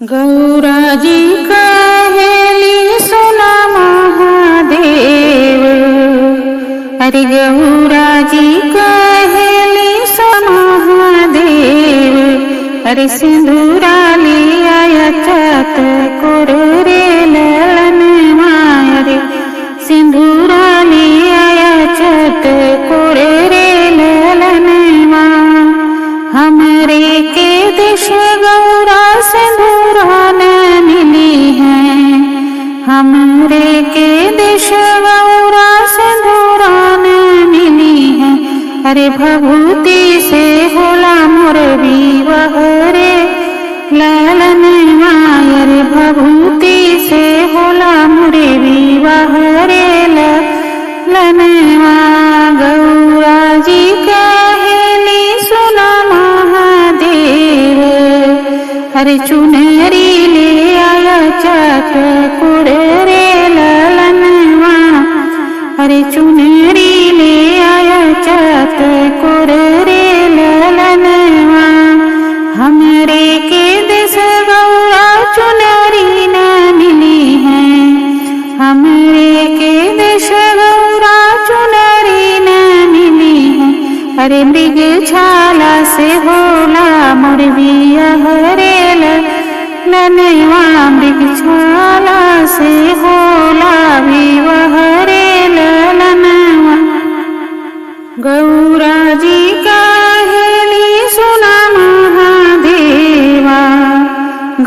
गौरा जी कहेली सुना महादेव। अरे गौरा जी कहेली सुना महादेव। अरे सिंदूरा लिया चत कोर रे ललन मारे। सिंदूरा लिया चत कोर रे ललन मा। हमरे के देश गौरा सिंदूरा न मिली है। हमरे के देश गौरा सिंदूरा न मिली है। अरे भभूति से होला मोर विवाह रे ललन मायर। भभूति से होला मोरे विवाह रे ललन मा। गौरा जी कहेली सुना महादेव। अरे चुनरी ले आया चत कुड़ रे ललन मा। अरे चुनरी ले आया चत कुड़ रे ललन मा। हमरे के देश गौरा चुनरी न मिली है। हमरे के देश गौरा चुनरी न मिली है। अरे मृग छाला से होला मोर विवाह रे ललनवा। मृग छाला से होला विवाह रे ललनवा। गौरा जी कहेली सुना महादेवा।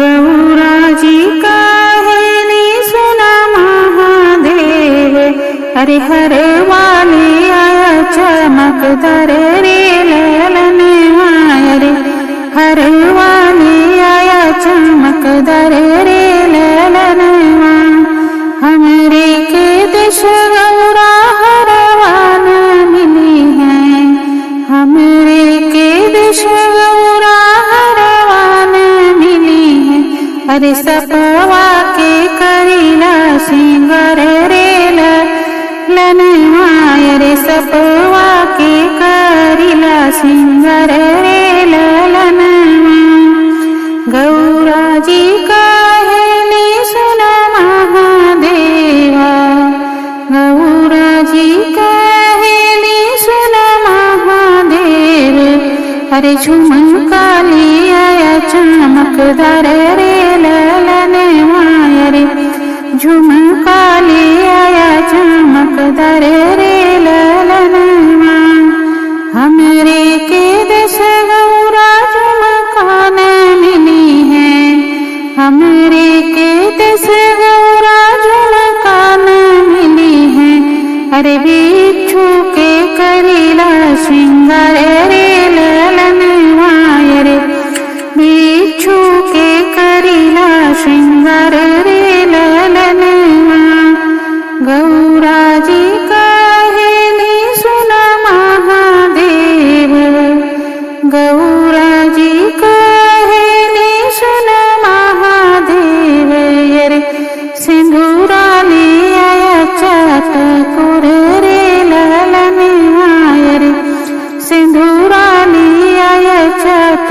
गौरा जी कहेली सुना महादेव। अरे हर वाले आया चमकदर रे ललन मारे। हर वाले आया चमकदर रे ललन मा। हमरे के देश गौरा हरवान मिली है। हमरे के देश गौरा हरवान मिली है। अरे सपवा के करीला सिंगर रे ललन मारे। सपवा के करीला सिंगर रे ललन मा। गौरा जी कहेली सुना महादेवा। गौरा जी कहेली सुना महादेव। अरे झुमका लिया चमकदार रे ललन मारे। झुमका लिया चमकदार रे ललन मा। हमरे के देश गौरा झुमका न मिली है। हमरे के देश गौरा झुमका न मिली है। अरे बिच्छू के करीला श्रृंगार रे ललन मारे। बिच्छू के करीला श्रृंगार रे ललन मा। गौरा जी कहेली सुना महादेव। गौरा जी कहेली सुना महादेव। अरे सिंदूरा लिया चत कुड़ रे ललन मारे। सिंदूरा लिया चत